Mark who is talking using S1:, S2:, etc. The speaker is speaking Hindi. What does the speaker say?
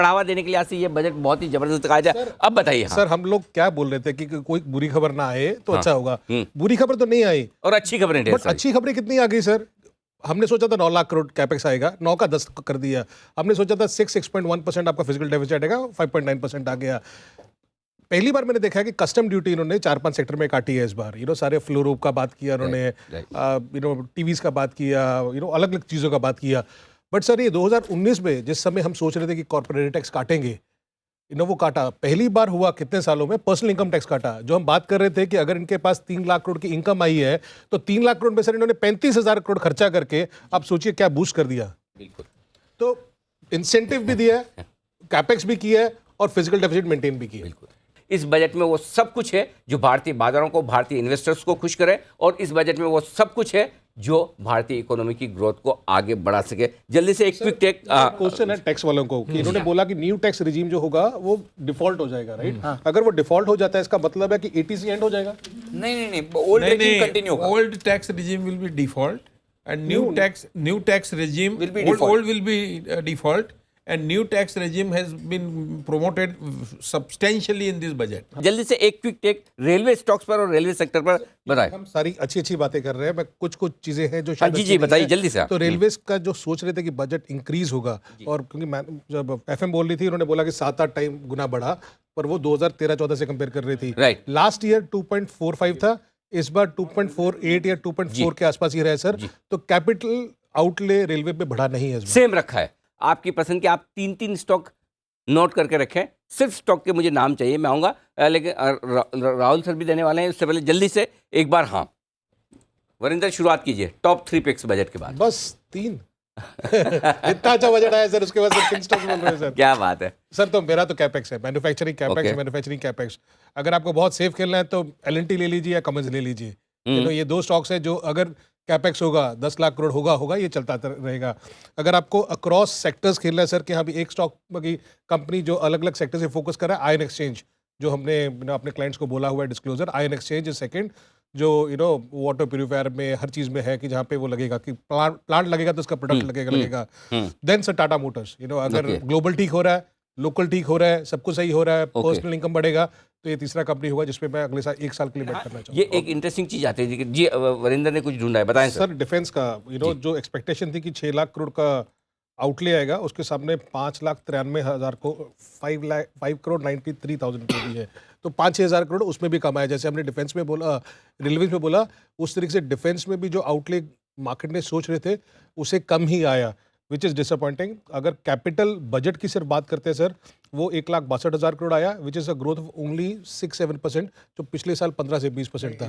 S1: बढ़ावा देने के लिए से ये बजट बहुत ही जबरदस्त कहा जाए। अब बताइए। हाँ।
S2: सर हम लोग क्या बोल रहे थे कि कोई बुरी खबर ना आए तो अच्छा होगा। बुरी खबर तो नहीं आई
S1: और अच्छी खबरें ढेर
S2: बट
S1: सारी।
S2: अच्छी खबरें कितनी आ गई सर। हमने सोचा था 9 लाख करोड़ कैपेक्स आएगा, 9 का 10 कर दिया। हमने सोचा था 6.1% आपका फिजिकल डेफिसिट आएगा, 5.9% आ गया। पहली बार मैंने देखा है कि कस्टम ड्यूटी इन्होंने 4-5 सेक्टर में काटी है इस बार। सारे फ्लोरोब का बात किया इन्होंने, टीवीज का बात किया, अलग अलग चीज़ों का बात किया। बट सर ये 2019 में जिस समय हम सोच रहे थे कि कॉर्पोरेट टैक्स काटेंगे, वो काटा। पहली बार हुआ कितने सालों में पर्सनल इनकम टैक्स काटा। जो हम बात कर रहे थे कि अगर इनके पास 3 लाख करोड़ की इनकम आई है तो 3 लाख करोड़ में सर इन्होंने 35,000 करोड़ खर्चा करके आप सोचिए क्या बूस्ट कर दिया।
S1: बिल्कुल।
S2: तो इंसेंटिव भी दिया है, कैपेक्स भी किया है और फिजिकल डेफिसिट मेंटेन भी किया है।
S1: बिल्कुल। इस बजट में वो सब कुछ है जो भारतीय बाजारों को, भारतीय इन्वेस्टर्स को खुश करे, और इस बजट में वो सब कुछ है जो भारतीय इकोनॉमी की ग्रोथ को आगे बढ़ा सके। जल्दी से एक क्विक टेक
S2: क्वेश्चन है टैक्स वालों को कि इन्होंने बोला कि न्यू टैक्स रिजीम जो होगा वो डिफॉल्ट हो जाएगा, राइट? अगर वो डिफॉल्ट हो जाता है इसका मतलब है कि एटीसी एंड हो जाएगा?
S3: नहीं, ओल्ड regime continue होगा।
S4: Old tax regime will be default, and new tax regime
S3: Will be
S4: old,
S3: default.
S4: old will be default, and new tax regime has been promoted substantially in this budget.
S1: जल्दी से एक क्विक टेक रेलवे स्टॉक्स पर और रेलवे सेक्टर पर बताएं।
S2: हम सारी अच्छी अच्छी बातें कर रहे हैं, मैं कुछ चीजें हैं जो शायद
S1: जी,
S2: अच्छी नहीं
S1: बताइए
S2: है।
S1: जल्दी से।
S2: तो रेलवेज का जो सोच रहे थे कि बजट इंक्रीज होगा, और क्योंकि मैं जब एफएम बोल रही थी उन्होंने बोला कि 7-8 टाइम गुना बढ़ा, पर वो 2013-14 से कंपेयर कर रही थी।
S1: राइट।
S2: लास्ट ईयर 2.45 था, इस बार 2.48 या 2.4 के आसपास ही रहा है सर। तो कैपिटल आउटले रेलवे पे बढ़ा नहीं है इस बार।
S1: सेम रखा है। आपकी पसंद के आप 3-3 स्टॉक नोट करके रखें। सिर्फ स्टॉक के मुझे नाम चाहिए, मैं आऊँगा, लेकिन राहुल सर भी देने वाले हैं। उससे पहले जल्दी से एक बार हाँ वरिंदर शुरुआत कीजिए टॉप 3 पिक्स बजट के बाद।
S2: बस 3 इतना अच्छा बजट आया सर, उसके बाद सर किन स्टॉक्स बोल रहे हैं सर?
S1: क्या बात है
S2: सर। तो मेरा तो कैपेक्स है, manufacturing capex,
S1: Okay.
S2: Manufacturing capex. अगर आपको बहुत सेफ खेलना है तो एलएनटी ले लीजिए या कमर्स ले लीजिए। ये 2 स्टॉक्स है जो अगर कैपेक्स होगा 10 लाख करोड़ होगा ये चलता रहेगा। अगर आपको अक्रॉस सेक्टर्स खेलना है सर, कि हाँ भी एक स्टॉक की कंपनी जो अलग अलग सेक्टर से फोकस कर रहा है, आयन एक्सचेंज, जो हमने अपने क्लाइंट्स को बोला हुआ है disclosure, ion exchange is second, जो वाटर प्यूरिफायर में हर चीज में है कि जहाँ पे वो लगेगा कि प्लांट लगेगा तो उसका प्रोडक्ट लगेगा। देन सर टाटा मोटर्स, अगर
S1: Okay.
S2: ग्लोबल ठीक हो रहा है, लोकल ठीक हो रहा है, सब कुछ सही हो रहा है, पर्सनल इनकम बढ़ेगा, तो ये तीसरा कंपनी होगा जिसपे मैं अगले साल 1 साल के लिए बैट करना
S1: ये
S2: चाहूँगा।
S1: एक इंटरेस्टिंग चीज आती है जी। वरिंदर ने कुछ ढूंढा है, बताएं सर।
S2: सर डिफेंस का जो एक्सपेक्टेशन थी कि 6 लाख करोड़ का आउटले आएगा, उसके सामने 5,93,000 को 5 करोड़ 93,000 को दी है, तो 5-6 हज़ार करोड़ उसमें भी कम आया। जैसे हमने डिफेंस में बोला, रेलवेज में बोला, उस तरीके से डिफेंस में भी जो आउटले मार्केट ने सोच रहे थे उससे कम ही आया, विच इज़ डिसअपॉइंटिंग। अगर कैपिटल बजट की सिर्फ बात करते हैं सर, वो 1,62,000 करोड़ आया, which is a growth of only 6-7%, जो पिछले साल 15 से 20% था।